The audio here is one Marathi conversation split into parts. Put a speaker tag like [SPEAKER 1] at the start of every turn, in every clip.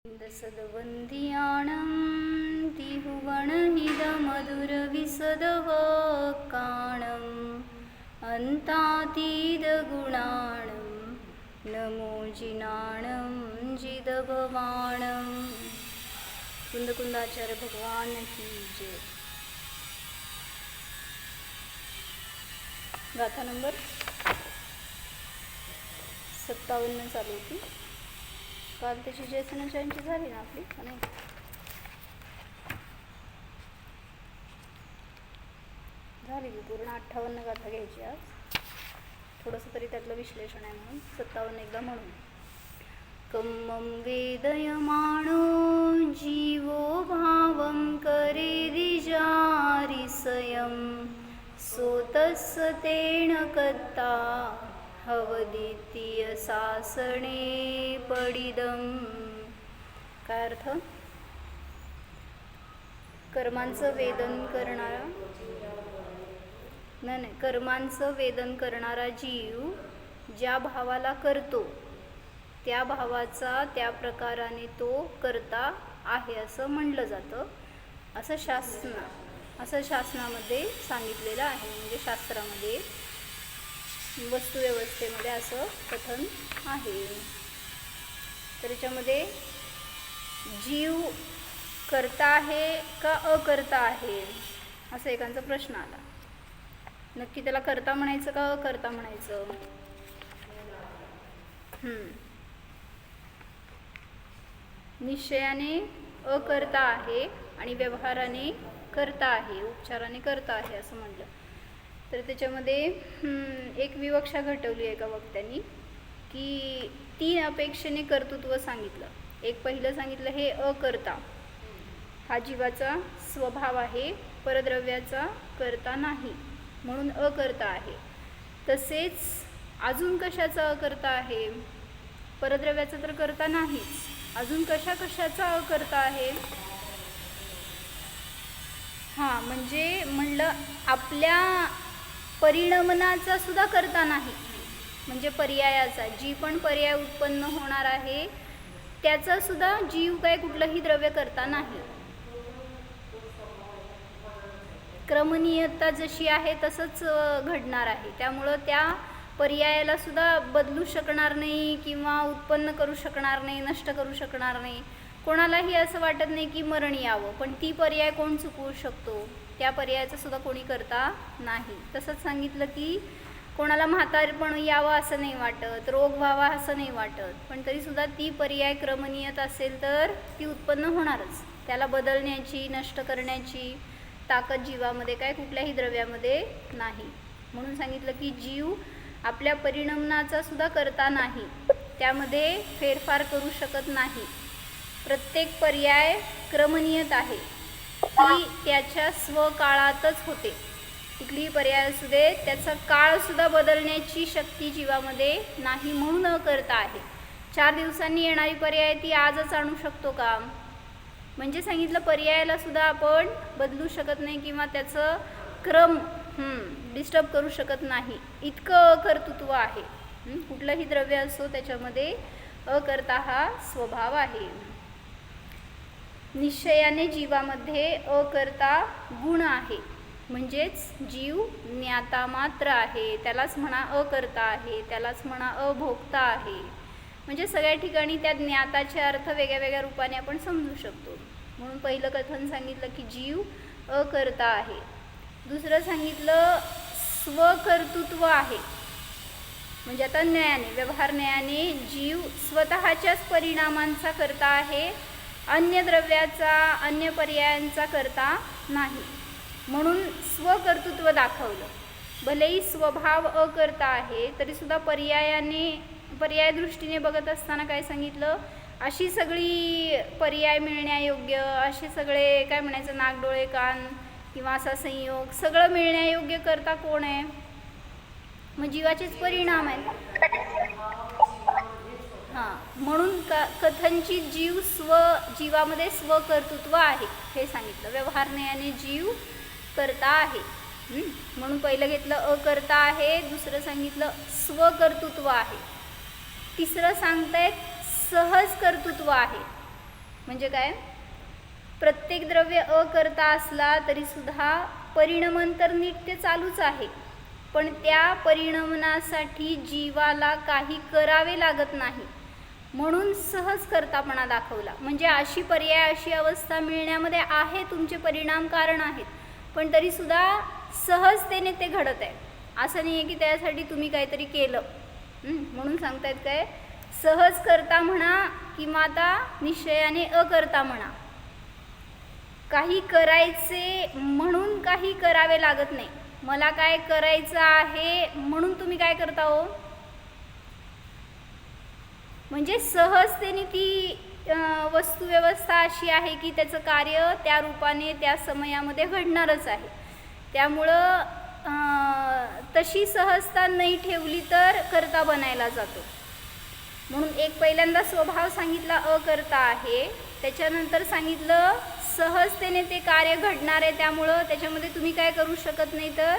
[SPEAKER 1] सद्वन्द्याणं तिहुवणनिदमधुरविसदवकाणम् अन्तातीदगुणाणं नमो जिनाणं जिदभवाणं। कुंदकुंदाचार्य भगवान की जय। गाथा नंबर 57 चालू होती. काल त्याची जयसनाचार्यांची झाली ना आपली, नाही झाली की पूर्ण 58 गाथा घ्यायची. आज थोडंसं तरी त्यातलं विश्लेषण आहे म्हणून 57 एकदा म्हणून. कम्मं वेदयमाणो जीवो भावं करेदिजारिसयं सोतस्य तेन कत्ता हवदितीय सासणे पडिदम. काय अर्थ? कर्मांचं वेदन करणारा नाही कर्मांचं वेदन करणारा जीव ज्या भावाला करतो त्या भावाचा त्या प्रकाराने तो करता आहे असं म्हणलं जातं. असं शासनामध्ये सांगितलेलं आहे. म्हणजे शास्त्रामध्ये वस्तुव्यवस्थेमध्ये असं कथन आहे. तर याच्यामध्ये जीव करता आहे का अकर्ता आहे असं एकांचा प्रश्न आला. नक्की त्याला कर्ता म्हणायचं का अकर्ता म्हणायचं? निश्चयाने अकर्ता आहे आणि व्यवहाराने कर्ता आहे, उपचाराने कर्ता आहे असं म्हटलं. तर त्याच्यामध्ये एक विवक्षा घटवली एका वक्त्यांनी की 3 अपेक्षेने कर्तृत्व सांगितलं. एक पहिलं सांगितलं हे अकर्ता, हा जीवाचा स्वभाव आहे, परद्रव्याचा कर्ता नाही म्हणून अकर्ता आहे. तसेच अजून कशाचा अकर्ता आहे? परद्रव्याचा तर कर्ता नाहीच, अजून कशाचा अकर्ता आहे? म्हणजे म्हणलं आपल्या परिणमनाचा सुद्धा कर्ता नाही. म्हणजे पर्यायाचा, जी पण पर्याय उत्पन्न होणार आहे त्याचा सुद्धा जीव काय कुठलंही द्रव्य करता नाही. क्रमनियता जशी आहे तसंच घडणार आहे. त्यामुळं त्या पर्यायाला सुद्धा बदलू शकणार नाही किंवा उत्पन्न करू शकणार नाही, नष्ट करू शकणार नाही. कोणालाही असं वाटत नाही की मरण यावं, पण ती पर्याय कोण चुकवू शकतो? त्या पर्यायाचा सुद्धा कोणी करता नाही. तसंच सांगितलं की कोणाला म्हातारपण यावं असं नाही वाटत, रोग व्हावा असं नाही वाटत, पण तरीसुद्धा ती पर्याय क्रमनियत असेल तर ती उत्पन्न होणारच. त्याला बदलण्याची, नष्ट करण्याची ताकद जीवामध्ये काय कुठल्याही द्रव्यामध्ये नाही. म्हणून सांगितलं की जीव आपल्या परिणमनाचा सुद्धा करता नाही, त्यामध्ये फेरफार करू शकत नाही. प्रत्येक पर्याय क्रमनियत आहे, ती त्याच्या स्वकाळातच होते. कुठलीही पर्याय असू दे त्याचा काळसुद्धा बदलण्याची शक्ती जीवामध्ये नाही म्हणून अकर्ता आहे. 4 दिवसांनी येणारी पर्याय ती आजच आणू शकतो का? म्हणजे सांगितलं पर्यायाला सुद्धा आपण बदलू शकत नाही किंवा त्याचं क्रम डिस्टर्ब करू शकत नाही. इतकं अकर्तृत्व आहे. कुठलंही द्रव्य असो त्याच्यामध्ये अकर्ता हा स्वभाव आहे. निश्चयाने जीवामध्ये अकर्ता गुण आहे. म्हणजेच जीव ज्ञाता मात्र आहे, त्यालाच म्हणा अकर्ता आहे, त्यालाच म्हणा अभोक्ता आहे. म्हणजे सगळ्या ठिकाणी त्या ज्ञाताचे अर्थ वेगळ्या वेगळ्या रूपाने आपण समजू शकतो. म्हणून पहिलं कथन सांगितलं की जीव अकर्ता आहे. दुसरं सांगितलं स्वकर्तृत्व आहे. म्हणजे आता न्यायाने, व्यवहार न्यायाने जीव स्वतःच्याच परिणामांचा करता आहे, अन्य द्रव्याचा, अन्य पर्यायांचा करता नाही. म्हणून स्वकर्तृत्व दाखवलं. भलेही स्वभाव अकर्ता आहे तरीसुद्धा पर्याय दृष्टीने बघत असताना काय सांगितलं, अशी सगळी पर्याय मिळण्यायोग्य, असे सगळे काय म्हणायचं नाक डोळे कान किंवा असा संयोग सगळं मिळण्यायोग्य करता कोण आहे? मग जीवाचेच परिणाम आहेत. म्हणून कथनचित जीवामध्ये स्वकर्तृत्व आहे हे सांगितलं. व्यवहारण्याने जीव करता आहे. म्हणून पहिलं घेतलं अकर्ता आहे, दुसरं सांगितलं स्वकर्तृत्व आहे, तिसरं सांगतायत सहज कर्तृत्व आहे. म्हणजे काय, प्रत्येक द्रव्य अकर्ता असला तरी सुद्धा परिणमन तर नीट ते चालूच आहे, पण त्या परिणमनासाठी जीवाला काही करावे लागत नाही, म्हणून सहज करतापणा दाखवला. म्हणजे अशी पर्याय अशी अवस्था मिळण्यामध्ये आहे तुमचे परिणाम कारण आहेत, पण तरीसुद्धा सहजतेने ते घडत आहे. असं नाही आहे की त्यासाठी तुम्ही काहीतरी केलं. म्हणून सांगतायत काय, सहज करता म्हणा किंवा आता निश्चयाने अकर्ता म्हणा, काही करायचे म्हणून काही करावे लागत नाही. मला काय करायचं आहे म्हणून तुम्ही काय करता हो, म्हणजे सहजतेने ती वस्तुव्यवस्था अशी आहे की त्याचं कार्य त्या रूपाने त्या समयामध्ये घडणारच आहे. त्यामुळं तशी सहजता नाही ठेवली तर करता बनायला जातो. म्हणून एक पहिल्यांदा स्वभाव सांगितला अकर्ता आहे, त्याच्यानंतर सांगितलं सहजतेने ते कार्य घडणार आहे, त्यामुळं त्याच्यामध्ये तुम्ही काय करू शकत नाही तर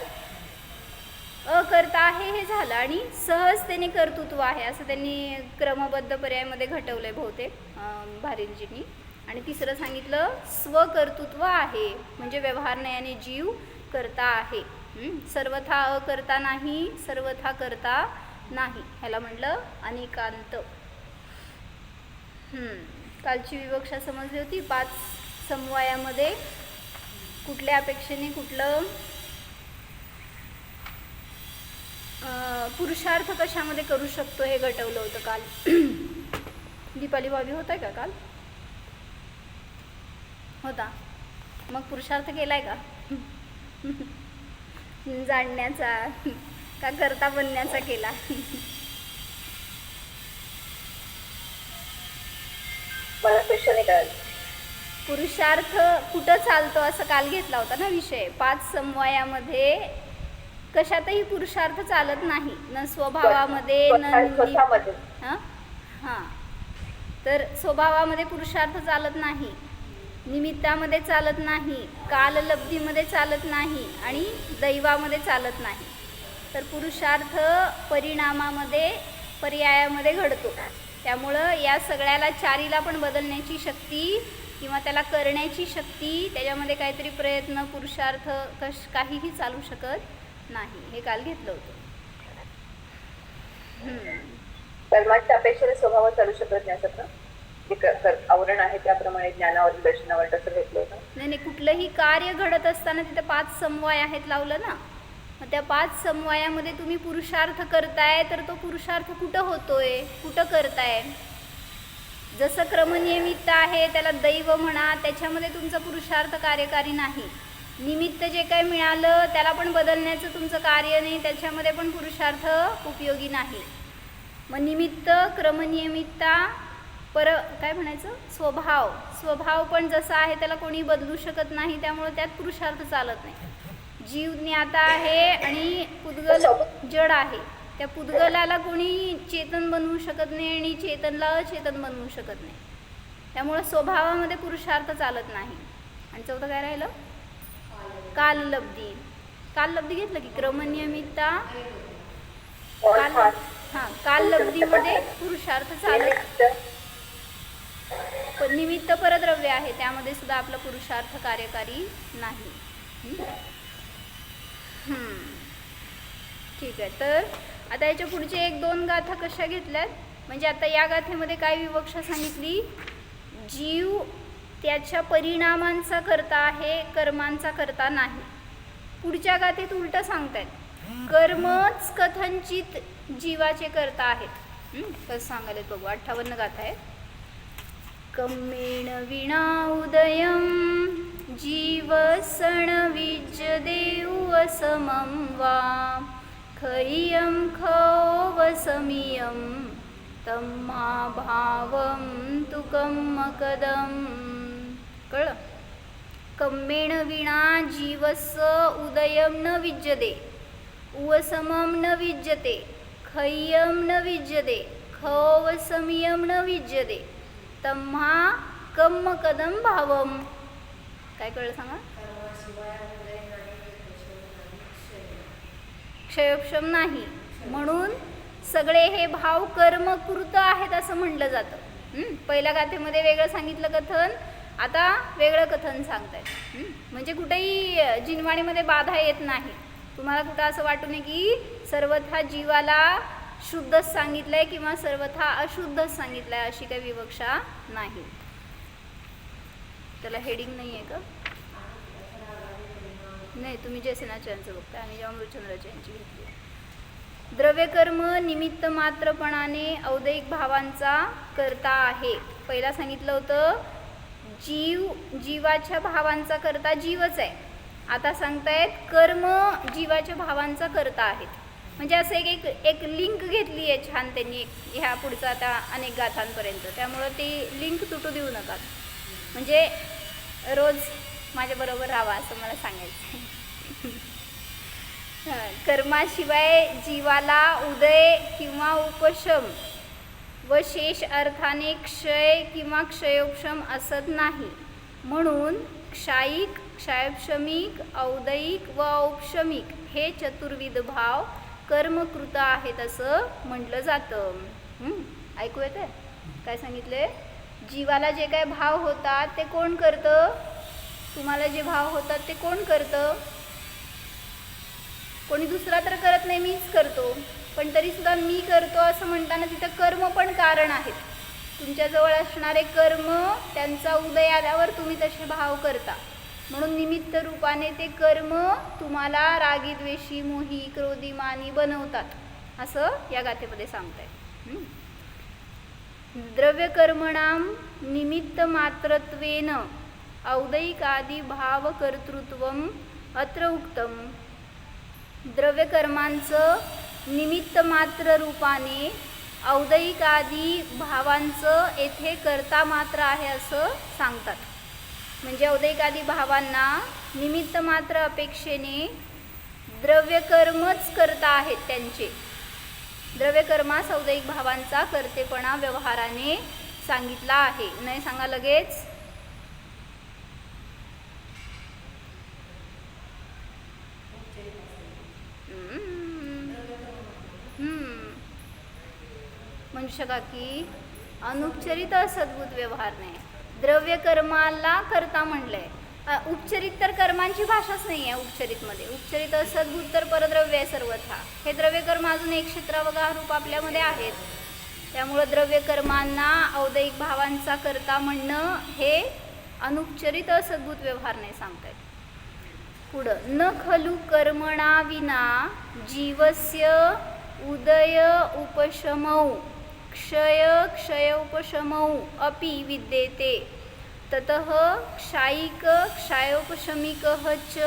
[SPEAKER 1] अकर्ता आहे हे झालं, आणि सहजतेने कर्तृत्व आहे असं त्यांनी क्रमबद्ध पर्यायामध्ये घटवलंय बहुतेक भारिलजींनी. आणि तिसरं सांगितलं स्वकर्तृत्व आहे, म्हणजे व्यवहार नयाने जीव करता आहे. सर्वथा अकर्ता नाही, सर्वथा करता नाही, ह्याला म्हटलं अनेकांत. कालची विवक्षा समजली होती. 5 समवायामध्ये कुठल्या अपेक्षेने कुठलं पुरुषार्थ कशामध्ये करू शकतो हे घटवलं होतं काल. दीपाली भाभी होता का काल? होता. मग पुरुषार्थ केलाय का जाणण्याचा का करता बनण्याचा केला?
[SPEAKER 2] मला क्वेश्चन आहे काय,
[SPEAKER 1] पुरुषार्थ कुठं चालतो असं काल घेतला होता ना विषय. 5 समवायामध्ये कशातही पुरुषार्थ चालत नाही, न स्वभावामध्ये न हां, तर स्वभावामध्ये पुरुषार्थ चालत नाही, निमित्तामध्ये चालत नाही, काललब्धीमध्ये चालत नाही आणि दैवामध्ये चालत नाही. तर पुरुषार्थ परिणामामध्ये पर्यायामध्ये घडतो. त्यामुळं या सगळ्याला चारीला पण बदलण्याची शक्ती किंवा त्याला करण्याची शक्ती, त्याच्यामध्ये काहीतरी प्रयत्न पुरुषार्थ काहीही चालू शकत नाही, हे काल घेतलं होतं.
[SPEAKER 2] परमात्म्या अपेक्षेने स्वभाव चालू शकत नाही असं ना, आवरण आहे त्याप्रमाणे ज्ञानावर दर्शनावर तसं घेतलं होतं.
[SPEAKER 1] नाही, कुठलंही कार्य घडत असताना तिथे 5 समवाय आहेत लावलं ना, मग त्या 5 समवायामध्ये तुम्ही पुरुषार्थ करताय, तर तो पुरुषार्थ कुठं होतोय, कुठं करताय. जसं क्रमनियमित आहे त्याला दैव म्हणा, त्याच्यामध्ये तुमचा पुरुषार्थ कार्यकारी नाही. निमित्त जे काही मिळालं त्याला पण बदलण्याचं तुमचं कार्य नाही, त्याच्यामध्ये पण पुरुषार्थ उपयोगी नाही. मग निमित्त, क्रमनियमितता, काय म्हणायचं, स्वभाव पण जसा आहे त्याला कोणी बदलू शकत नाही, त्यामुळे त्यात पुरुषार्थ चालत नाही. जीव ज्ञाता आहे आणि पुद्गल जड आहे, त्या पुद्गलाला कोणी चेतन बनवू शकत नाही आणि चेतनला अचेतन बनवू शकत नाही, त्यामुळं स्वभावामध्ये पुरुषार्थ चालत नाही. आणि चौथं काय राहिलं, काललब्धी घेतलं की क्रमनियमितता, काललब्धीमध्ये पुरुषार्थ चालत, पण निमित्त परद्रव्य आहे त्यामध्ये सुद्धा आपला पुरुषार्थ कार्यकारी नाही. ठीक आहे. तर आता याच्या पुढचे 1-2 गाथा कशा घेतल्यात, म्हणजे आता या गाथेमध्ये काय विवक्षा सांगितली, जीव त्याच्या परिणामांचा करता आहे, कर्मांचा करता नाही. पुढच्या गाथेत उलट सांगतायत, कर्मच कथनचित जीवाचे करता आहेत. कसं सांगायला बघू. 58 गाथा आहे. कम्मेण विना उदयं जीवसण विज्यदेव असमं वा खय्यं खवसमियं तम्मा भावं तु कम्मकदं. कळलं. कम्मेण विना जीवस उदयं न विज्यते, उवसमं न विज्यते, खय्यं न विज्यते, खवसमियं न विज्यते, तम्हा कम्मकदं भावम. काय कळलं सांगा. क्षयक्षम नाही, म्हणून सगळे हे भाव कर्मकृत आहेत असं म्हटलं जातं. पहिल्या गाथेमध्ये वेगळं सांगितलं कथन, आता वेगळं कथन सांगतायत. म्हणजे कुठेही जिनवाणीमध्ये बाधा येत नाही. तुम्हाला कुठं असं वाटू नये की सर्वथा जीवाला शुद्धच सांगितलंय किंवा सर्वथा अशुद्धच सांगितलंय, अशी काही विवक्षा नाही. त्याला हेडिंग नाही आहे का? नाही, तुम्ही जयसेनाचार्यांचं बघताय, आम्ही जेव्हा मृचंद्राचार्यांची घेतली. द्रव्यकर्म निमित्त मात्रपणाने औदैहिक भावांचा करता आहे. पहिला सांगितलं होतं जीवाच्या भावांचा करता जीवच आहे. आता सांगतायत कर्म जीवाच्या भावांचा करता आहेत. म्हणजे असं एक लिंक घेतली आहे छान त्यांनी ह्या पुढचा आता अनेक गाथांपर्यंत. त्यामुळं ती लिंक तुटू देऊ नका. म्हणजे रोज माझ्याबरोबर राहावा असं मला सांगायचं. कर्माशिवाय जीवाला उदय किंवा उपशम व शेष अर्थाने क्षय किंवा क्षयोपशम असत नाही. म्हणून क्षायिक, क्षयोपशमिक, औदैहिक व औपशमिक हे चतुर्विध भाव कर्मकृत आहेत असं म्हटलं जातं. ऐकू येते काय सांगितले? जीवाला जे काय भाव होतात ते कोण करतं? तुम्हाला जे भाव होतात ते कोण करतं? कोणी दुसरा तर करत नाही, मीच करतो. पण तरीसुद्धा मी करतो असं म्हणताना तिथं कर्म पण कारण आहेत. तुमच्याजवळ असणारे कर्म त्यांचा उदय आल्यावर तुम्ही तसे भाव करता. म्हणून निमित्त रूपाने ते कर्म तुम्हाला रागी, द्वेषी, मोही, क्रोधी, मानी बनवतात असं या गाथेमध्ये सांगताय. द्रव्यकर्मणाम निमित्त मात्रत्वेन औदैहिकादि भाव कर्तृत्वम अत्र उक्तम. द्रव्यकर्मांचं निमित्त मात्र रूपाने औदैहिकादि भावांचं येथे कर्ता मात्र आहे असं सांगतात. म्हणजे औदैहिकादि भावांना निमित्त मात्र अपेक्षेने द्रव्यकर्मच करता आहेत त्यांचे. द्रव्यकर्मास औदैहिक भावांचा कर्तेपणा व्यवहाराने सांगितला आहे. नाही सांगा लगेच. म्हणू शका की अनुपचरित सद्भूत व्यवहार नाही. द्रव्यकर्माला करता म्हणलंय. उपचरित तर कर्मांची भाषाच नाही आहे उपचरितमध्ये. उपचरित असद्भूत तर परद्रव्य आहे सर्वथा. हे द्रव्यकर्म अजून एक क्षेत्रावगा रूप आपल्यामध्ये आहेत. त्यामुळं द्रव्यकर्मांना औदैहिक भावांचा करता म्हणणं हे अनुपचरित असद्भूत व्यवहार नाही सांगतायत. पुढं न खलु कर्मणा विना जीवस्य उदय उपशमौ क्षय क्षयोपशमौ अपि विद्येते. ततः क्षायिक क्षयोपशमिकः च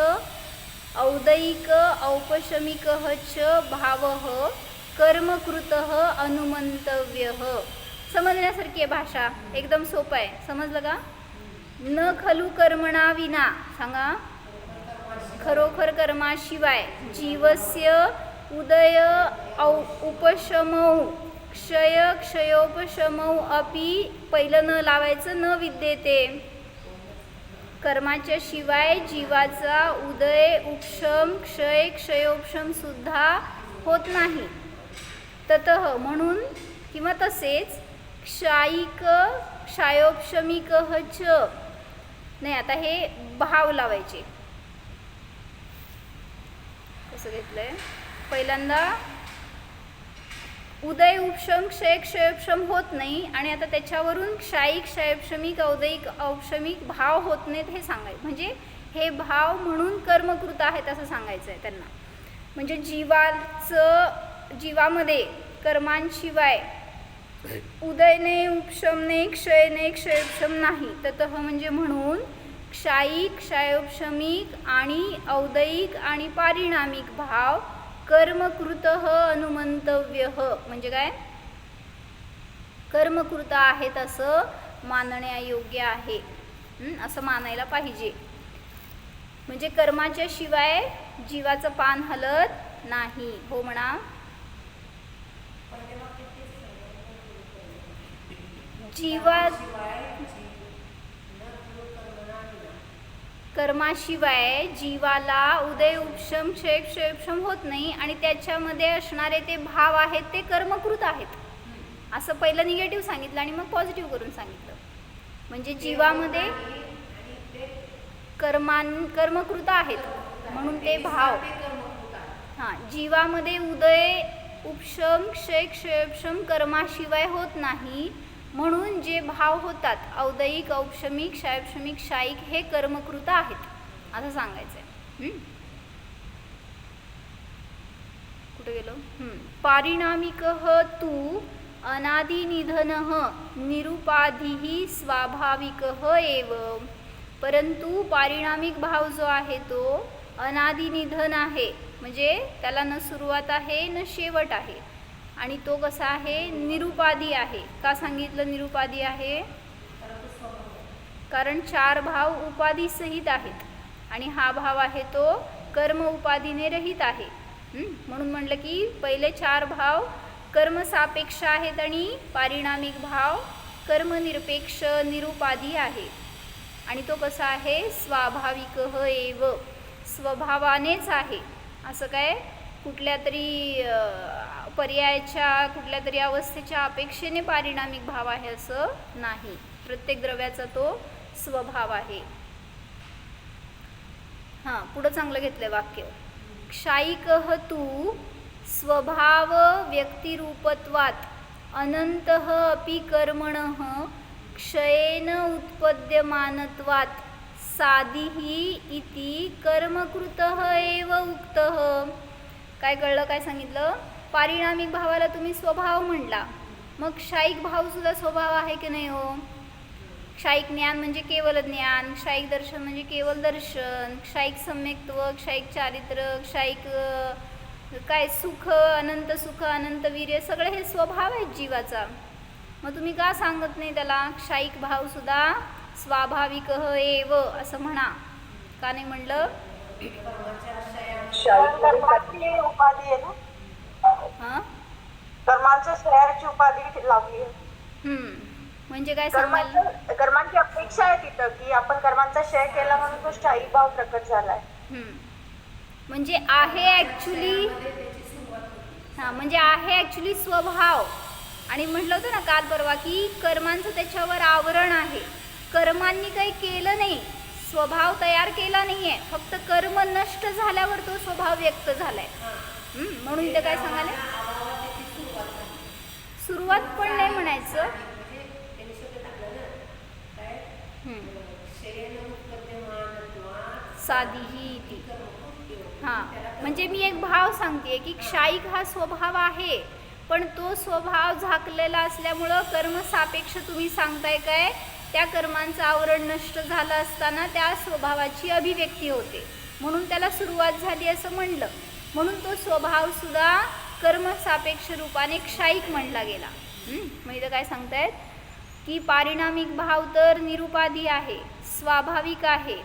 [SPEAKER 1] औदैहिक औपशमिकः च भावः कर्मकृतः अनुमंतव्यः. समजण्यासारखी आहे भाषा, एकदम सोपं आहे. समजलं का? न खलु कर्मणा विना सांगा. खरोखर कर्माशिवाय जीवस्य उदय उपशमौ क्षय क्षयोपशमौ अपि पहिलं न लावायचं, न विद्येते. कर्माच्या शिवाय जीवाचा उदय उपशम क्षय क्षयोपशम सुद्धा होत नाही. ततः म्हणून किंवा तसेच क्षायिक क्षयोपशमिकः च नाही. आता हे भाव लावायचे. कसं घेतलंय? पहिल्यांदा उदय उपशम क्षय क्षयोपशम होत नाही आणि आता त्याच्यावरून क्षायिक क्षयोपशमिक औदैहिक औपशमिक भाव होत नाहीत हे सांगायचं. म्हणजे हे भाव म्हणून कर्मकृत आहेत असं सांगायचं आहे त्यांना. म्हणजे जीवामध्ये कर्मांशिवाय उदय नाही, उपशम नाही, क्षय नाही, क्षयोपशम नाही. ततः म्हणजे म्हणून क्षायिक क्षयोपशमिक आणि औदैहिक आणि पारिणामिक भाव कर्मकृतः अनुमंतव्यः म्हणजे काय? कर्मकृत आहेत असं मानण्यायोग्य आहे, असं मानायला पाहिजे. म्हणजे कर्माच्या शिवाय जीवाचं पान हलत नाही. हो म्हणा. कर्माशिवाय जीवाला उदय उपशम क्षय क्षयोपशम होत नाही आणि त्याच्यामध्ये असणारे ते भाव आहेत ते कर्मकृत आहेत. असं पहिलं निगेटिव्ह सांगितलं आणि मग पॉझिटिव्ह करून सांगितलं. म्हणजे जीवामध्ये कर्मकृत आहेत म्हणून ते भाव. हां, जीवामध्ये उदय उपशम क्षय क्षयोपशम कर्माशिवाय होत नाही, म्हणून जे भाव होतात औदयिक औपशमिक क्षयोपशमिक क्षायिक हे कर्मकृत आहेत असं सांगायचं आहे. कुठे गेलो? पारिणामिक तू अनादिनिधन निरुपाधी स्वाभाविक एव. परंतु पारिणामिक भाव जो आहे तो अनादिनिधन आहे, म्हणजे त्याला न सुरुवात आहे न शेवट आहे, आणि तो कसा आहे? निरुपाधी आहे. का सांगितलं निरुपाधी आहे? कारण 4 भाव उपाधीसहित आहेत आणि हा भाव आहे तो कर्म उपाधीने रहित आहे. म्हणून म्हटलं की पहिले 4 भाव कर्मसापेक्ष आहेत आणि पारिणामिक भाव कर्मनिरपेक्ष निरुपाधी आहे. आणि तो कसा आहे? स्वाभाविक एव, स्वभावानेच आहे. असं काय कुठल्या तरी पर्यायाच्या कुठल्या तरी अवस्थेच्या अपेक्षेने पारिणामिक भाव आहे असं नाही. प्रत्येक द्रव्याचा तो स्वभाव आहे. हां, पुढं चांगलं घेतलंय वाक्य. क्षायिक तू स्वभाव व्यक्तिरूपत्वात् अनंतः अपि कर्मणः क्षयेन उत्पद्यमानत्वात् साधिः इति कर्मकृतः एव उक्तः. काय कळलं? काय सांगितलं? पारिणामिक भावाला तुम्ही स्वभाव म्हणला, मग क्षायिक भाव सुद्धा स्वभाव आहे की नाही हो? क्षायिक ज्ञान म्हणजे केवल ज्ञान, क्षायिक दर्शन म्हणजे केवल दर्शन, क्षायिक सम्यक्त्व, क्षायिक चारित्र, क्षायिक काय सुख, अनंत सुख, अनंत वीर्य, सगळे हे स्वभाव आहेत जीवाचा. मग तुम्ही का सांगत नाही त्याला क्षायिक भाव सुद्धा स्वाभाविक एव असं म्हणा? का नाही म्हणलं?
[SPEAKER 3] उपाधी आहे ना,
[SPEAKER 1] हां,
[SPEAKER 3] कर्मांच्या क्षयाची उपाधी लावली आहे.
[SPEAKER 1] म्हणजे काय सांगाल?
[SPEAKER 3] कर्मांची अपेक्षा आहे तिथं की आपण कर्मांचा क्षय केला म्हणून तो शाही भाव प्रकट झालाय.
[SPEAKER 1] म्हणजे आहे ॲक्च्युली, हां, म्हणजे आहे ॲक्च्युली स्वभाव. आणि म्हटलं होतं ना काल परवा की कर्मांचं त्याच्यावर आवरण आहे. कर्मांनी काही केलं नाही, स्वभाव तयार केला नाही आहे, फक्त कर्म नष्ट झाल्यावर तो स्वभाव व्यक्त झालाय. म्हणून इथं काय सांगाले? सुरुवात पण नाही म्हणायचं. साधीही ती. हां, म्हणजे मी एक भाव सांगते की क्षायिक हा स्वभाव आहे, पण तो स्वभाव झाकलेला असल्यामुळं कर्मसापेक्ष तुम्ही सांगताय काय? त्या कर्मांचं आवरण नष्ट झालं असताना त्या स्वभावाची अभिव्यक्ती होते, म्हणून त्याला सुरुवात झाली असं म्हणलं. म्हणून तो स्वभाव सुद्धा कर्मसापेक्ष रूपाने क्षायिक म्हणला गेला. मग इथं काय सांगतायत की पारिणामिक भाव तर निरुपाधी आहे, स्वाभाविक आहे,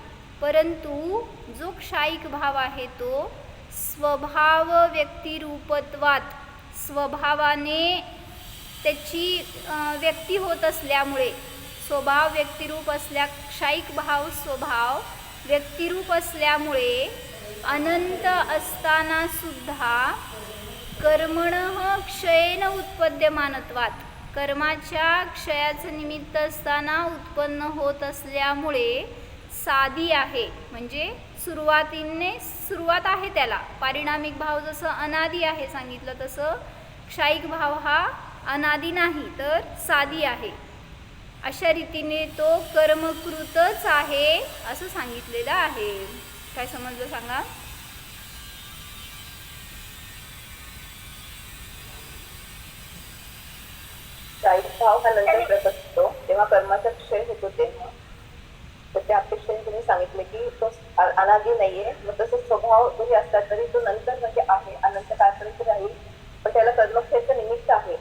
[SPEAKER 1] परंतु जो क्षायिक भाव आहे तो स्वभाव व्यक्तिरूपत्वात्, स्वभावाने त्याची व्यक्ती होत असल्यामुळे, स्वभाव व्यक्तिरूप असल्या क्षायिक भाव स्वभाव व्यक्तिरूप असल्यामुळे अनंत असताना सुद्धा कर्मणः क्षयेन उत्पद्यमानत्वात्, कर्माच्या क्षयाचं निमित्त असताना उत्पन्न होत असल्यामुळे साधी आहे. म्हणजे सुरुवात आहे त्याला. पारिणामिक भाव जसं अनादी आहे सांगितलं तसं क्षायिक भाव हा अनादी नाही तर साधी आहे. अशा रीतीने तो कर्मकृतच आहे असं सांगितलेलं आहे. काय समजलं सांगा?
[SPEAKER 2] क्षायिक भाव हा नंतर प्रकट होतो तेव्हा कर्माचा क्षय होतो तेव्हा, तर त्या अपेक्षेने तुम्ही सांगितले की तो अनादी नाहीये. मग तसं स्वभाव जरी असला तरी तो नंतर म्हणजे आहे, अनंत काळपर्यंत राहील, पण त्याला कर्मक्षयाचं निमित्त आहे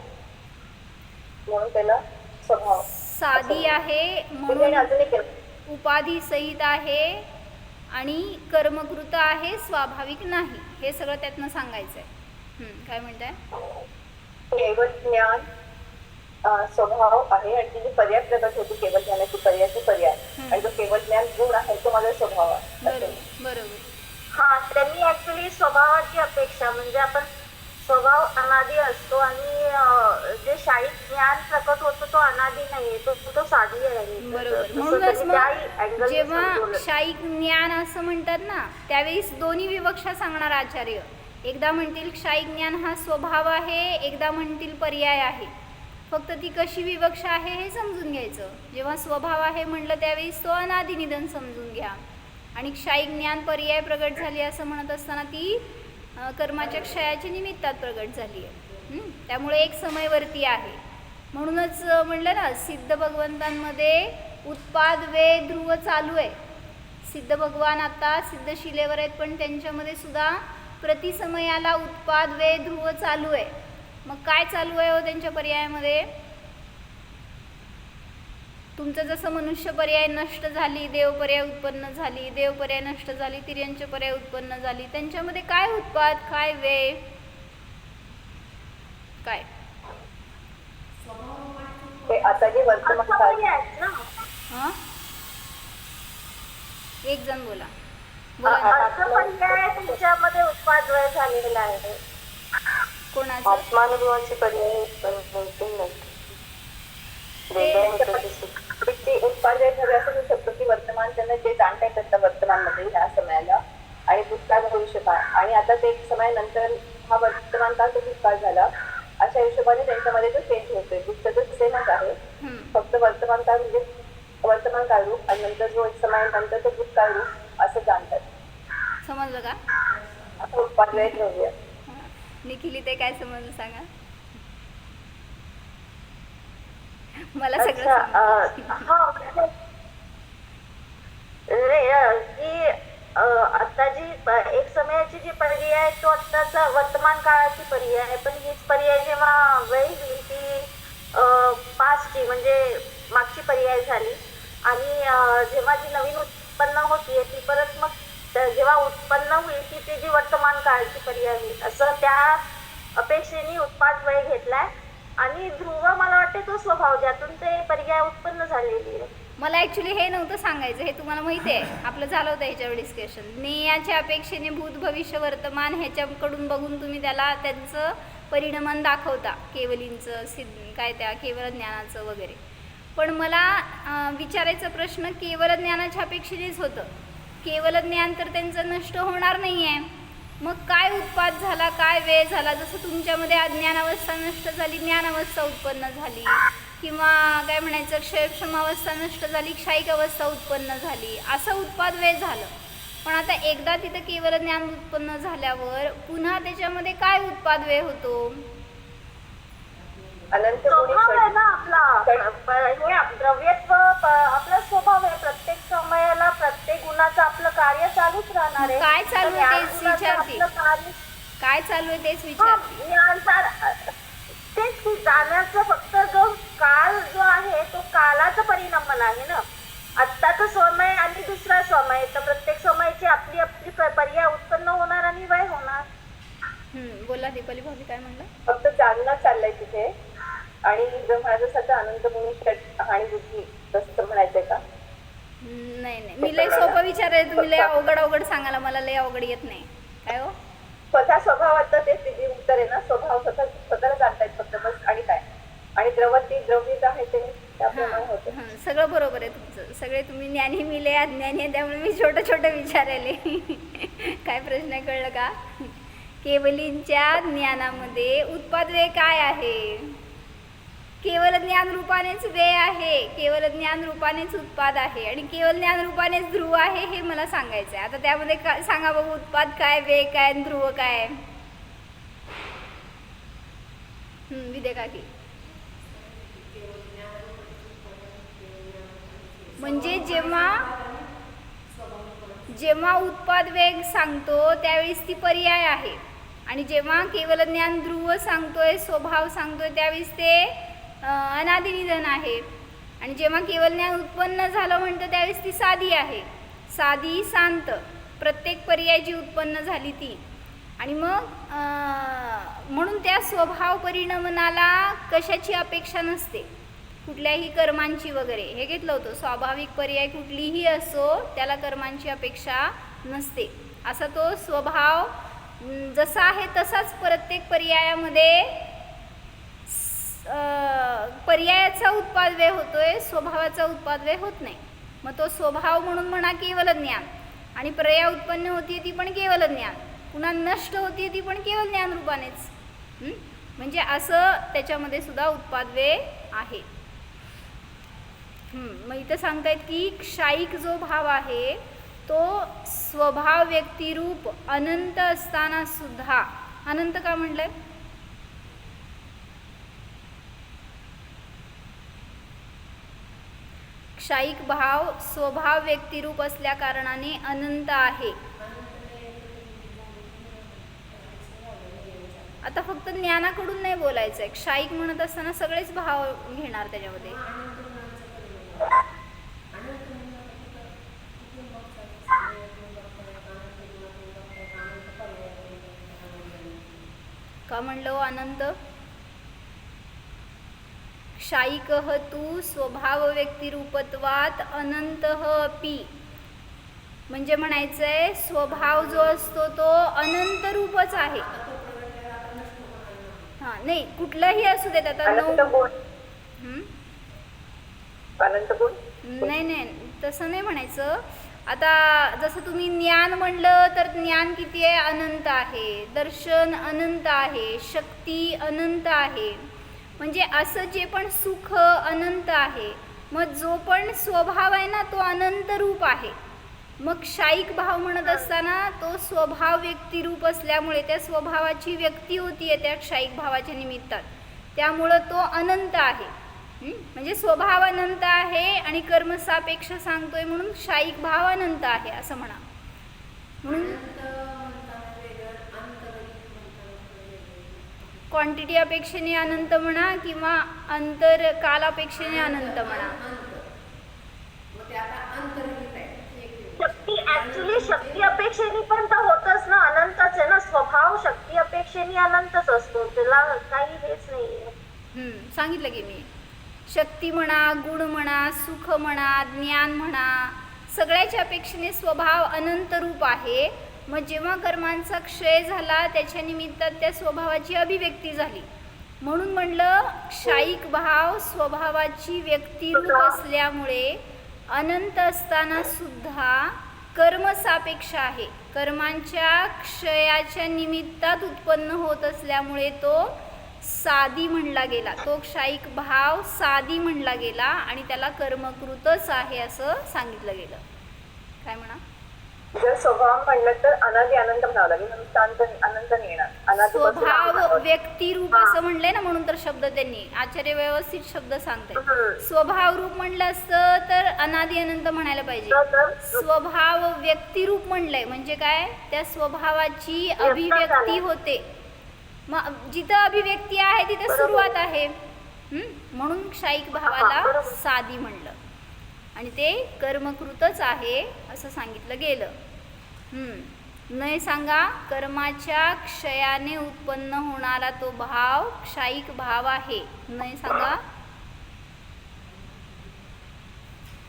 [SPEAKER 2] म्हणून त्याला स्वभाव
[SPEAKER 1] साधी आहे, म्हणून उपाधी सहित आहे आणि कर्मकृत आहे, स्वाभाविक नाही. हे सगळं त्यातनं सांगायचं आहे. काय म्हणताय?
[SPEAKER 2] केवळ ज्ञान स्वभाव आहे आणि तिथे पर्याय प्रकट होतो. केवळ ज्ञानाची पर्याय आणि जो केवळ ज्ञान गुण आहे तो माझा स्वभाव आहे.
[SPEAKER 1] बरोबर.
[SPEAKER 3] हा, त्यांनी ऍक्च्युली स्वभावाची अपेक्षा म्हणजे आपण स्वभाव अनादी असतो आणि जे शाही ज्ञान प्रकट होतो तो अनादी नाहीये, तो साधी आहे.
[SPEAKER 1] बरोबर.
[SPEAKER 3] तसं
[SPEAKER 1] म्हणूनच
[SPEAKER 3] त्यांनी त्याही
[SPEAKER 1] मग
[SPEAKER 3] angle ने
[SPEAKER 1] जेव्हा
[SPEAKER 3] समजवलं.
[SPEAKER 1] शाईक ज्ञान असं म्हणतात ना, त्यावेळेस दोन्ही विवक्षा सांगणार आचार्य. एकदा म्हणतील शाईक ज्ञान हा स्वभाव आहे, एकदा म्हणतील पर्याय आहे. फक्त ती कशी विवक्षा आहे हे समजून घ्यायचं. जेव्हा स्वभाव आहे म्हटलं त्यावेळेस तो अनादि निधन समजून घ्या. आणि शाईक ज्ञान पर्याय प्रगट झाली असं म्हणत असताना ती कर्माच्या क्षयाच्या निमित्तात प्रगट झाली आहे. त्यामुळे एक समयवर्ती आहे. म्हणूनच म्हणलं ना, सिद्ध भगवंतांमध्ये उत्पाद वे ध्रुव चालू आहे. सिद्ध भगवान आता सिद्धशिलेवर आहेत, पण त्यांच्यामध्ये सुद्धा प्रतिसमयाला उत्पाद वे ध्रुव चालू आहे. मग काय चालू आहे हो त्यांच्या पर्यायामध्ये? तुमचं जसं मनुष्य पर्याय नष्ट झाली, देव पर्याय उत्पन्न झाली, देव पर्याय नष्ट झाली, तिर्यंच पर्याय उत्पन्न झाली, त्यांच्यामध्ये काय उत्पाद, काय वे, काय?
[SPEAKER 2] ते आता जे वर्तमान काळ
[SPEAKER 3] आहेत ना,
[SPEAKER 1] हां, एक जण बोला.
[SPEAKER 3] असं पर्याय तुमच्यामध्ये उत्पाद वय झालेला आहे.
[SPEAKER 1] कोणाचं?
[SPEAKER 2] आत्मानुभवाचे पर्याय उत्पन्न ते उत्पादन हवे असं होऊ शकतो की वर्तमान त्यांना जे जाणता येत असतं वर्तमानमध्ये ह्या समयाला, आणि भूतकाळ भविष्य काळ, आणि आता ते एक समयानंतर हा वर्तमान काळ तो भूतकाळ झाला, अशा हिशोबाने त्यांच्यामध्ये तो चेंज होतोय. पुस्तक तर सेमच आहे, फक्त वर्तमान काळ म्हणजे वर्तमान काळ रूप, आणि नंतर जो एक समयानंतर तो भूतकाळ रूप असं जाणतात.
[SPEAKER 1] समजलं का?
[SPEAKER 2] असं उत्पादन ठेवूया.
[SPEAKER 1] निखिली ते काय समजलं सांगा. मला सगळं समजलं.
[SPEAKER 3] की आता जी एक समयाची जी पर्याय आहे तो आत्ताचा वर्तमान काळाची पर्याय आहे, पण हीच पर्याय जेव्हा वेळ होईल ती पास्टची म्हणजे मागची पर्याय झाली, आणि जेव्हा जी नवीन उत्पन्न होतीये ती परत मग जेव्हा उत्पन्न होईल ती जी वर्तमान काळाची पर्याय होईल. असं त्या अपेक्षेने उत्पाद वेळ घेतलाय. आणि ध्रुव मला वाटते तो स्वभाव ज्यातून ते पर्याय उत्पन्न झालेली आहे.
[SPEAKER 1] मला ॲक्च्युली हे नव्हतं सांगायचं, हे तुम्हाला माहिती आहे, आपलं झालं होतं ह्याच्यावर डिस्कशन. नेयाच्या अपेक्षेने भूत भविष्य वर्तमान ह्याच्याकडून बघून तुम्ही त्याला त्यांचं परिणमन दाखवता, केवलींचं काय त्या केवल ज्ञानाचं वगैरे. पण मला विचारायचा प्रश्न केवल ज्ञानाच्या अपेक्षेनेच होतं. केवल ज्ञान तर त्यांचं नष्ट होणार नाही आहे, मग काय उत्पाद झाला, काय वेळ झाला? जसं तुमच्यामध्ये अज्ञान अवस्था नष्ट झाली, ज्ञान अवस्था उत्पन्न झाली, किंवा काय म्हणायचं क्षयक्षम अवस्था नष्ट झाली, क्षायिक अवस्था उत्पन्न झाली, असं उत्पाद वेळ झालं. पण आता एकदा तिथं केवल ज्ञान उत्पन्न झाल्यावर पुन्हा त्याच्यामध्ये काय उत्पाद वेळ होतो?
[SPEAKER 2] अनंत
[SPEAKER 3] स्वभाव आहे ना आपला, हे द्रव्यत्व आपला स्वभाव आहे. प्रत्येक समयाला प्रत्येक गुणाचं आपलं कार्य चालूच राहणार आहे.
[SPEAKER 1] काय चालू आहे तेच
[SPEAKER 3] गुणाचं
[SPEAKER 1] विचारते.
[SPEAKER 3] आपलं कार्य
[SPEAKER 1] काय चालू आहे तेच विचारते.
[SPEAKER 3] तेच की जाण्याचा फक्त जो काळ जो आहे तो कालाचं परिणामन आहे ना. आत्ताचा समय आणि दुसरा समय, तर प्रत्येक समयाची आपली आपली पर्याय उत्पन्न होणार आणि वय होणार.
[SPEAKER 1] बोला दीपाली भाभी, काय म्हणलं?
[SPEAKER 2] फक्त जाणणं चाललंय तिथे, आणि जर म्हणायचं असेल तर अनंत मुनी आणि बुद्धी तसं म्हणायचंय का?
[SPEAKER 1] नाही नाही, मी लय सोपं विचारायचं, तुम्ही लय अवघड अवघड सांगायला, मला लय अवघड येत नाही. काय हो?
[SPEAKER 2] स्वतः स्वभावाचं ते तिथे उत्तर आहे ना, स्वभाव स्वतःला जाणतायत फक्त बस. आणि काय, आणि द्रव्यता आहे ते त्याप्रमाणे होतं.
[SPEAKER 1] सगळं बरोबर आहे तुमचं. सगळे तुम्ही ज्ञानी, मी लय अज्ञानी आहे, त्यामुळे मी छोटं छोटं विचारायले. काय प्रश्न आहे कळलं का? केवलींच्या ज्ञानामध्ये उत्पाद वे काय आहे? केवल ज्ञान रूपानेच वे आहे, केवल ज्ञान रूपानेच उत्पाद आहे, आणि केवल ज्ञान रूपानेच ध्रुव आहे, हे मला सांगायचं आहे. आता त्यामध्ये सांगा बघू, उत्पाद काय, वे काय, ध्रुव काय? विदे काकी. म्हणजे जेव्हा उत्पाद वेग सांगतो त्यावेळेस ती पर्याय आहे, आणि जेव्हा केवल ज्ञान ध्रुव सांगतोय, स्वभाव सांगतोय, त्यावेळेस ते अनादि निधन आहे. आणि जेव्हा केवल ज्ञान उत्पन्न झालं म्हणतं त्यावेळेस ती साधी आहे, साधी शांत, प्रत्येक पर्याय जी उत्पन्न झाली ती. आणि मग म्हणून त्या स्वभाव परिणमनाला कशाची अपेक्षा नसते, कुठल्याही कर्मांची वगैरे. हे घेतलं होतं, स्वाभाविक पर्याय कुठलीही असो त्याला कर्मांची अपेक्षा नसते. असा तो स्वभाव जसा आहे तसाच प्रत्येक पर्यायामध्ये पर्यायाचा उत्पाद व्यय होतोय, स्वभावाचा उत्पाद व्यय होत नाही. मग तो स्वभाव म्हणून म्हणा केवल ज्ञान, आणि पर्याय उत्पन्न होती ती पण केवल ज्ञान, पुन्हा नष्ट होती ती पण केवल ज्ञान रूपानेच. म्हणजे असं त्याच्यामध्ये सुद्धा उत्पाद व्यय आहे. मग इथं सांगतायत की क्षायिक जो भाव आहे तो स्वभाव व्यक्तिरूप अनंत असताना सुद्धा, अनंत का म्हणलंय? क्षायिक भाव स्वभाव व्यक्तिरूप असल्या कारणाने अनंत आहे. आता फक्त ज्ञानाकडून नाही बोलायचंय, क्षायिक म्हणत असताना सगळेच भाव घेणार त्याच्यामध्ये. का म्हणलो अनंत? क्षायिकः तु स्वभाव व्यक्तिरूपत्वात अनंतः अपि, म्हणजे म्हणायचंय स्वभाव जो असतो तो अनंत रूपच आहे. हा नाही, कुठलाही असू देत. आता नाही तसं नाही म्हणायचं. आता जसं तुम्ही ज्ञान म्हणलं तर ज्ञान किती आहे? अनंत आहे. दर्शन अनंत आहे. शक्ती अनंत आहे. म्हणजे असं जे पण सुख अनंत आहे. मग जो पण स्वभाव आहे ना तो अनंत रूप आहे. मग क्षायिक भाव म्हणत असताना तो स्वभाव व्यक्तिरूप असल्यामुळे त्या स्वभावाची व्यक्ती होतीये त्या क्षायिक भावाच्या निमित्तात, त्यामुळं तो अनंत आहे. म्हणजे स्वभाव अनंत आहे आणि कर्मसापेक्ष सांगतोय म्हणून क्षायिक भाव अनंत आहे असं म्हणा. म्हणून क्वांटिटी अपेक्षेने अनंत म्हणा किंवा अंतर कालापेक्षेने अनंत म्हणा.
[SPEAKER 3] शक्ती ऍक्च्युली शक्ती अपेक्षेने पण तर होतच ना, अनंतच आहे ना. स्वभाव शक्ती अपेक्षेने अनंतच असतो, त्याला काही हेच नाहीये.
[SPEAKER 1] सांगितलं की मी, शक्ती म्हणा, गुण म्हणा, सुख म्हणा, ज्ञान म्हणा, सगळ्याच्या अपेक्षेने स्वभाव अनंत रूप आहे. मग जेव्हा कर्मांचा क्षय झाला त्याच्या निमित्तात त्या स्वभावाची अभिव्यक्ती झाली. म्हणून म्हणलं क्षायिक भाव स्वभावाची व्यक्तिरूप असल्यामुळे अनंत असताना सुद्धा कर्मसापेक्ष आहे. कर्मांच्या क्षयाच्या निमित्तात उत्पन्न होत असल्यामुळे तो साधी म्हणला गेला. तो क्षायिक भाव साधी म्हणला गेला आणि त्याला कर्मकृतच आहे असं सांगितलं गेलं. काय म्हणा?
[SPEAKER 2] जर स्वभाव म्हणलं तर अनादि अनंत म्हणावं लागेल, अनंत नाही येणार.
[SPEAKER 1] स्वभाव व्यक्तिरूप असं म्हणलंय ना, म्हणून तर शब्द त्यांनी आचार्य व्यवस्थित शब्द सांगताय. स्वभाव रूप म्हणलं असतं तर अनादि अनंत म्हणायला पाहिजे. स्वभाव व्यक्तिरूप म्हणलंय म्हणजे काय? त्या स्वभावाची अभिव्यक्ती होते. मग जिथं अभिव्यक्ती आहे तिथे सुरुवात आहे. म्हणून क्षायिक भावाला साधी म्हणलं आणि ते कर्मकृतच आहे असं सांगितलं गेलं. नय सांगा, कर्माच्या क्षयाने उत्पन्न होणारा तो भाव क्षायिक भाव आहे. नय सांगा,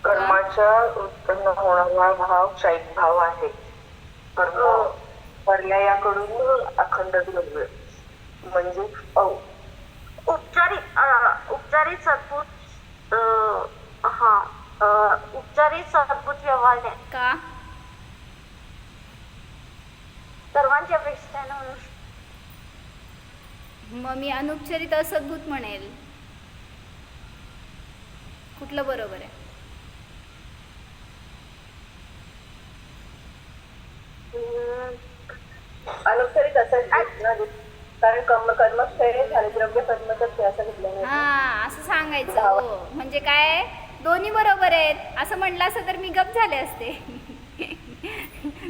[SPEAKER 4] कर्माच्या उत्पन्न होणारा भाव क्षायिक भाव आहे. कर्म पर्यायाकडून अखंड द्रव्य म्हणजे
[SPEAKER 3] उपचारित सद्भूत उपचारित सद्भूत व्यवहार आहे
[SPEAKER 1] का?
[SPEAKER 3] सर्वांची अपेक्षा आहे ना म्हणून.
[SPEAKER 1] मग मी अनुपचारित असद्भूत म्हणेल. कुठलं बरोबर आहे?
[SPEAKER 2] अनुपचारित असं, कारण कर्मक्षय झाले, द्रव्य कर्मच असं घेतलं.
[SPEAKER 1] हा असं सांगायचं. हो म्हणजे काय, दोन्ही बरोबर आहेत असं म्हटलं असं तर मी गप्प झाले असते.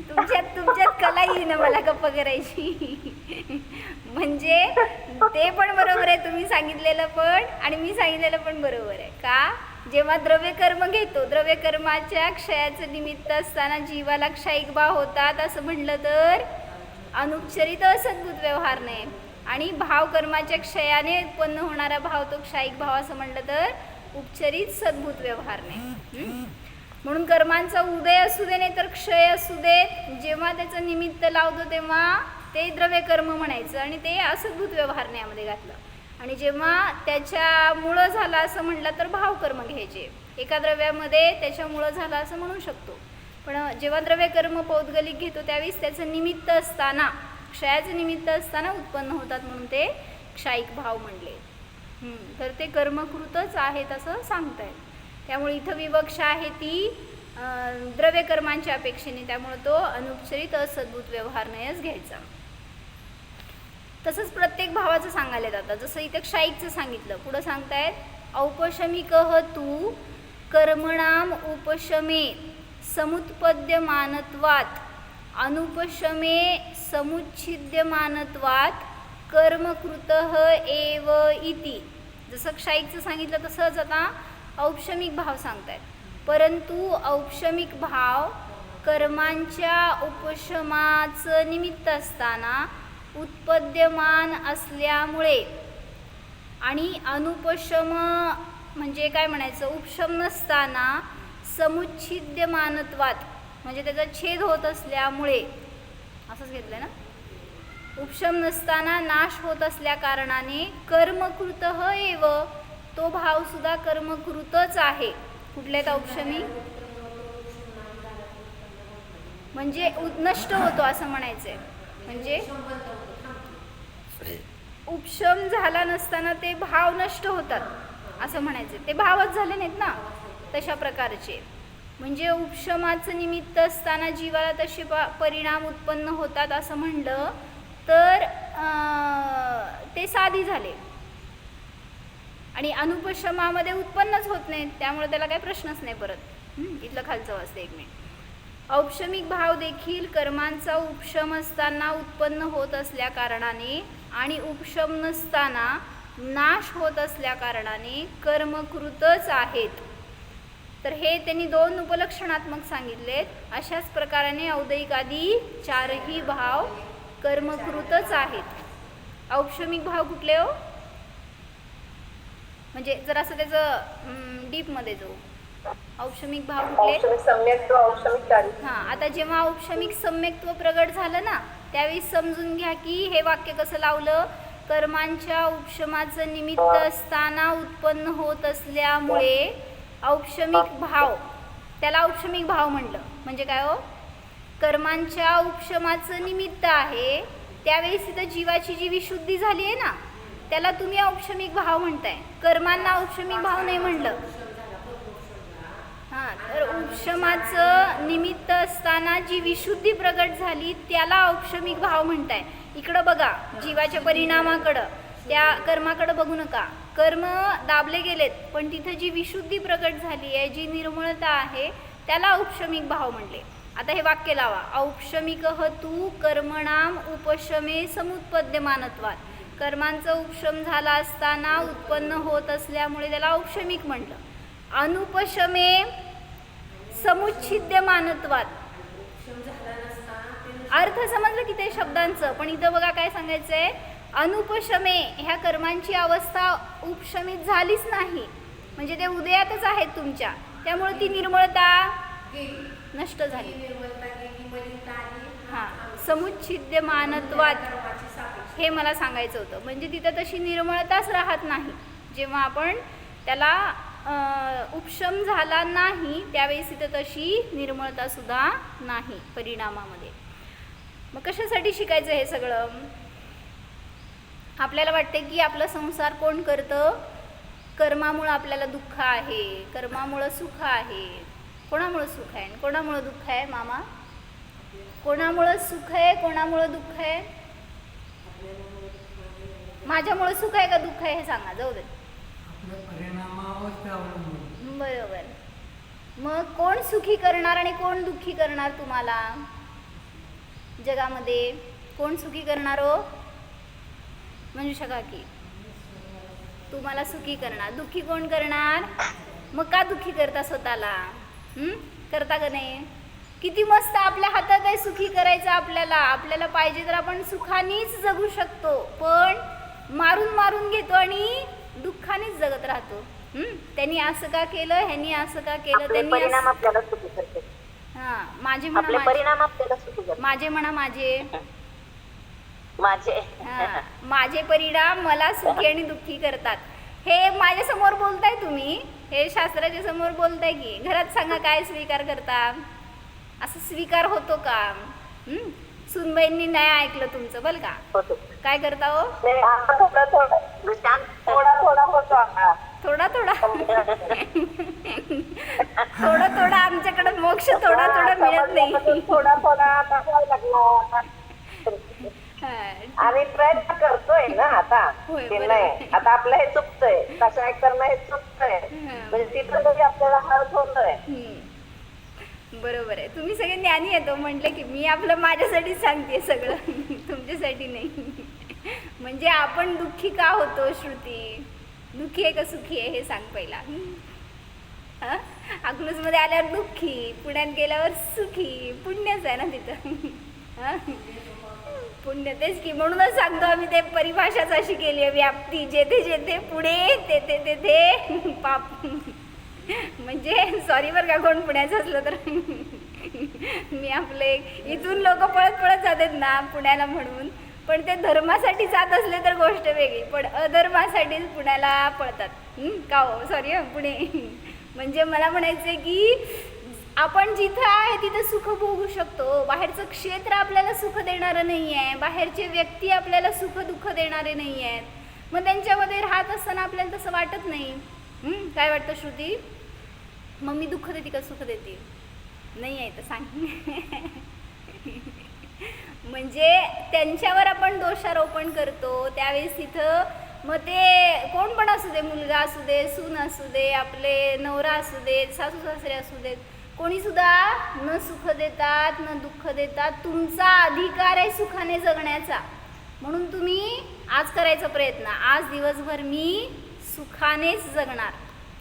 [SPEAKER 1] तुमच्यात कला येईन मला गप्प करायची. म्हणजे ते पण बरोबर आहे, तुम्ही सांगितलेलं पण आणि मी सांगितलेलं पण बरोबर आहे. का? जेव्हा द्रव्य कर्म घेतो, द्रव्य कर्माच्या क्षयाचं निमित्त असताना जीवाला क्षयिक भाव होतात असं म्हणलं तर अनुपचारित असद्भूत व्यवहार नाही. आणि भाव कर्माच्या क्षयाने उत्पन्न होणारा भाव तो क्षयिक भाव असं म्हणलं तर उपचारित सद्भूत व्यवहार नाही. म्हणून कर्मांचा उदय असू दे नाही तर क्षय असू देत, जेव्हा त्याचं निमित्त लावतो तेव्हा ते द्रव्य कर्म म्हणायचं आणि ते असद्भूत व्यवहार यामध्ये घातलं. आणि जेव्हा त्याच्यामुळं झालं असं म्हटलं तर भावकर्म घ्यायचे. एका द्रव्यामध्ये त्याच्यामुळं झालं असं म्हणू शकतो. पण जेव्हा द्रव्यकर्म पौद्गलिक घेतो त्यावेळेस त्याचं निमित्त असताना, क्षयाचं निमित्त असताना उत्पन्न होतात म्हणून ते क्षायिक भाव म्हणले. तर ते कर्मकृतच आहेत असं सांगतायत. त्यामुळे इथं विवक्षा आहे ती द्रव्यकर्मांच्या अपेक्षेने, त्यामुळे तो अनुपचरित असद्भूत व्यवहारनयच घ्यायचा. तसंच प्रत्येक भावाचं सांगायला जातं. जसं इथं क्षायिकचं सांगितलं, पुढं सांगतायत औपशमिकः तू कर्मणाम उपशमे समुत्पद्यमानत्वात् अनुपशमे समुच्छिद्यमानत्वात् कर्मकृतः एव इति. जसं क्षायिकचं सांगितलं तसंच आता औपशमिक भाव सांगतायत. परंतु औपशमिक भाव कर्मांच्या उपशमाचं निमित्त असताना उत्पद्यमान असल्यामुळे आणि अनुपशम म्हणजे काय म्हणायचं, उपशम नसताना समुच्छिद्यमानत्वात म्हणजे त्याचा छेद होत असल्यामुळे, असंच घेतलं ना, उपशम नसताना नाश होत असल्या कारणाने कर्मकृतः एव, तो भाव सुद्धा कर्मकृतच आहे. कुठल्यात औपशमी म्हणजे नष्ट होतो असं म्हणायचंय. म्हणजे उपशम झाला नसताना ते भाव नष्ट होतात असं म्हणायचे. ते भावच झाले नाहीत ना तशा प्रकारचे. म्हणजे उपशमाचं निमित्त असताना जीवाला तसे परिणाम उत्पन्न होतात असं म्हणलं तर ते साधी झाले. आणि अनुपशमामध्ये उत्पन्नच होत नाहीत, त्यामुळे त्याला काही प्रश्नच नाही परत. इथलं खालचं वाचते एक मिनिट. औपशमिक भाव देखील कर्मांचा उपशम असताना उत्पन्न होत असल्या कारणाने आणि उपशम नसताना नाश होत असल्या कारणाने कर्मकृतच आहेत. तर हे त्यांनी दोन उपलक्षणात्मक सांगितलेत. अशाच प्रकाराने औदयिक आदी चारही भाव कर्मकृतच आहेत. औपशमिक भाव कुठले हो, म्हणजे जरासं त्याचं डीपमध्ये जाऊ. औपशमिक भाव कुठले,
[SPEAKER 2] औपशमिक सम्यक्त्व, औपशमिक चारित्र्य.
[SPEAKER 1] हां, आता जेव्हा औपशमिक सम्यक्त्व प्रगट झालं ना त्यावेळी समजून घ्या की हे वाक्य कसं लावलं. कर्मांच्या उपशमाचं निमित्त असताना उत्पन्न होत असल्यामुळे औपशमिक भाव, त्याला औपशमिक भाव म्हणलं. म्हणजे काय हो, कर्मांच्या उपशमाचं निमित्त आहे त्यावेळेस तिथं जीवाची जी विशुद्धी झाली आहे ना त्याला तुम्ही औपशमिक भाव म्हणताय. कर्मांना औपशमिक भाव नाही म्हणलं. हां, तर उपशमाचं निमित्त असताना जी विशुद्धी प्रगट झाली त्याला औपशमिक भाव म्हणताय. इकडं बघा, जीवाच्या परिणामाकडं, त्या कर्माकडं बघू नका. कर्म दाबले गेलेत पण तिथं जी विशुद्धी प्रगट झाली आहे, जी निर्मळता आहे त्याला औपशमिक भाव म्हणले. आता हे वाक्य लावा. औपशमिकः तू कर्मणाम उपशमे समुत्पद्यमानत्वात्. कर्मांचा उपशम झाला असताना उत्पन्न होत असल्यामुळे त्याला औपशमिक म्हटलं. अनुपशमे समुच्छिद्यमानत्वात्. अर्थ समजलं की ते शब्दांचं, पण इथं बघा काय सांगायचंय. अनुपशमे ह्या कर्मांची अवस्था उपशमित झालीच नाही, म्हणजे ते उदयातच आहेत तुमच्या, त्यामुळे ती निर्मळता नष्ट झाली. हां, समुच्छिद्यमानत्वात् हे मला सांगायचं होतं. म्हणजे तिथं तशी निर्मळताच राहत नाही. जेव्हा आपण त्याला उपशम झाला नाही त्यावेळेस तिथं तशी निर्मळता सुद्धा नाही परिणामामध्ये. मग कशासाठी शिकायचं हे सगळं. आपल्याला वाटते की आपला संसार कोण करतं, कर्मामुळं आपल्याला दुःख आहे, कर्मामुळं सुख आहे. कोणामुळं सुख आहे आणि कोणामुळं दुःख आहे मामा? कोणामुळं सुख आहे, कोणामुळं दुःख आहे? माझ्यामुळं सुख आहे का दुःख आहे हे सांगा, जाऊ दे. बरोबर. मग कोण सुखी करणार आणि कोण दुःखी करणार तुम्हाला जगामध्ये? कोण सुखी करणार हो? मंजुषा काकी, तुम्हाला सुखी करणार. दुःखी कोण करणार? मग का दुःखी करता स्वतःला? करता का नाही? किती मस्त आपल्या हातात आहे सुखी करायचं आपल्याला. आपल्याला पाहिजे तर आपण सुखानेच जगू शकतो, पण मारून मारून घेतो आणि दुःखानेच जगत राहतो. त्यांनी असं का केलं, ह्यांनी असं का केलं, त्यांनी
[SPEAKER 3] परिणाम आपल्याला सुखी करते.
[SPEAKER 1] हां, माझे
[SPEAKER 3] आपले
[SPEAKER 1] म्हणा
[SPEAKER 3] परिणाम आपल्याला सुखी करते.
[SPEAKER 1] माझे म्हणा माझे,
[SPEAKER 3] माझे
[SPEAKER 1] हा, माझे परिणाम मला सुखी आणि दुःखी करतात. हे माझ्या समोर बोलताय तुम्ही, हे शास्त्राच्या समोर बोलताय की घरात सांगा काय स्वीकार करता? असं स्वीकार होतो का? सुनबाईंनी नाही ऐकलं तुमचं बरं का,
[SPEAKER 2] होतो.
[SPEAKER 1] काय करता हो?
[SPEAKER 2] नाही, आता थोडा थोडा होतो आता.
[SPEAKER 1] थोडा थोडा थोडं थोडं आमच्याकडे मोक्ष थोडा थोडा मिळत नाही.
[SPEAKER 2] थोडा आता व्हायला लागला.
[SPEAKER 1] हा,
[SPEAKER 2] आम्ही प्रयत्न करतोय ना आता.
[SPEAKER 1] होय,
[SPEAKER 2] ते
[SPEAKER 1] बरोबर.
[SPEAKER 2] नाही आता आपलं हे चुकतंय, कशा करणं हे चुकतंय, म्हणजे तिथं तरी आपल्याला हर्ट होतोय.
[SPEAKER 1] बरोबर आहे. तुम्ही सगळे ज्ञानी येतो म्हटले की मी आपलं माझ्यासाठी सांगते सगळं तुमच्यासाठी नाही. म्हणजे आपण दुःखी का होतो श्रुती? दुःखी आहे का सुखी आहे हे सांग पहिला. अकलूजमध्ये आल्यावर दुःखी, पुण्यात गेल्यावर सुखी. पुण्यच आहे ना तिथं. पुण्य तेच की, म्हणूनच सांगतो आम्ही ते परिभाषाच अशी केली आहे, व्याप्ती जेथे जेथे पुढे तेथे तेथे पाप. म्हणजे सॉरी बरं का कोण पुण्याचं असलं तर. मी आपले इथून लोक पळत पळत जातात ना पुण्याला म्हणून, पण ते धर्मासाठी जात असले तर गोष्ट वेगळी, पण अधर्मासाठीच पुण्याला पळतात. का हो सॉरी पुणे. म्हणजे मला म्हणायचं की आपण जिथं आहे तिथं सुख भोगू शकतो. बाहेरचं क्षेत्र आपल्याला सुख देणारं नाही आहे, बाहेरचे व्यक्ती आपल्याला सुख दुःख देणारे नाही आहेत. मग त्यांच्यामध्ये राहत असताना आपल्याला तसं वाटत नाही. काय वाटतं श्रुती? मग मी दुःख देते का सुख देते? नाही आहे तर सांग. म्हणजे त्यांच्यावर आपण दोषारोपण करतो त्यावेळेस तिथं मग ते कोण पण असू दे, मुलगा असू दे, सून असू दे, आपले नवरा असू देत, सासू सासरे असू देत, कोणी सुद्धा न सुख देतात न दुःख देतात. तुमचा अधिकार आहे सुखाने जगण्याचा. म्हणून तुम्ही आज करायचा प्रयत्न, आज दिवसभर मी सुखानेच जगणार.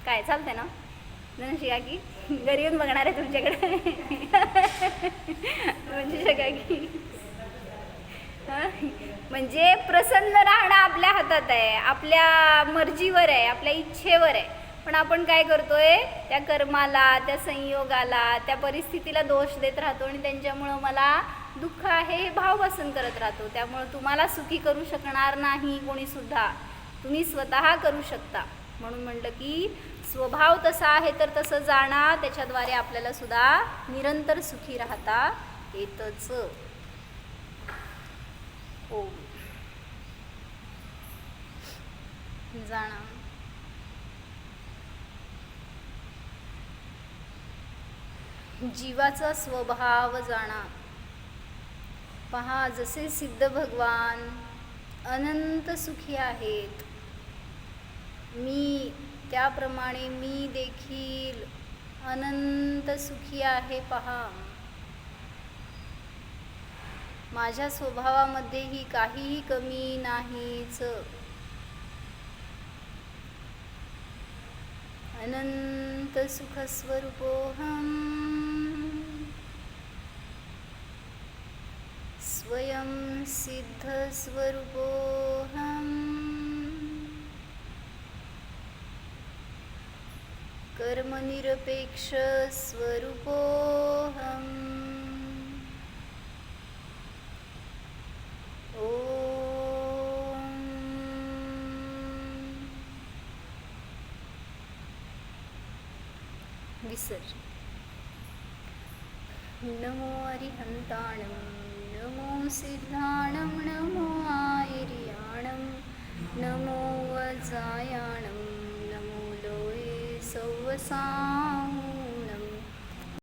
[SPEAKER 1] काय चालतंय ना? शिका की घरी येऊन बघणार आहे तुमच्याकडे. म्हणजे शिका की म्हणजे प्रसन्न राहणं आपल्या हातात आहे, आपल्या मर्जीवर आहे, आपल्या इच्छेवर आहे. पण आपण काय करतोय? त्या कर्माला, त्या संयोगाला, त्या परिस्थितीला दोष देत राहतो आणि त्यांच्यामुळं मला दुःख आहे हे भावभासन करत राहतो. त्यामुळं तुम्हाला सुखी करू शकणार नाही कोणी सुद्धा, तुम्ही स्वतः करू शकता. म्हणून म्हटलं की स्वभाव तसा आहे तर तसं जाणा, त्याच्याद्वारे आपल्याला सुद्धा निरंतर सुखी राहता येतच. ओम जाणा. जीवाचा स्वभाव जाणा. पहा जसे सिद्ध भगवान अनंत सुखी आहेत, मी त्याप्रमाणे मी देखील अनंत सुखी आहे. पहा माझ्या स्वभावामध्येही काहीही कमी नाहीच. अनंत सुख स्वरूपोहम स्वयं सिद्ध स्वरूपोहम कर्मनिरपेक्ष स्वरूपोहम. ओम विसर्जन. नमो अरिहंताणं, नमो सिद्धाणं, नमो आयर्याणं, नमो वजायाणं, नमो लोये सौवसां.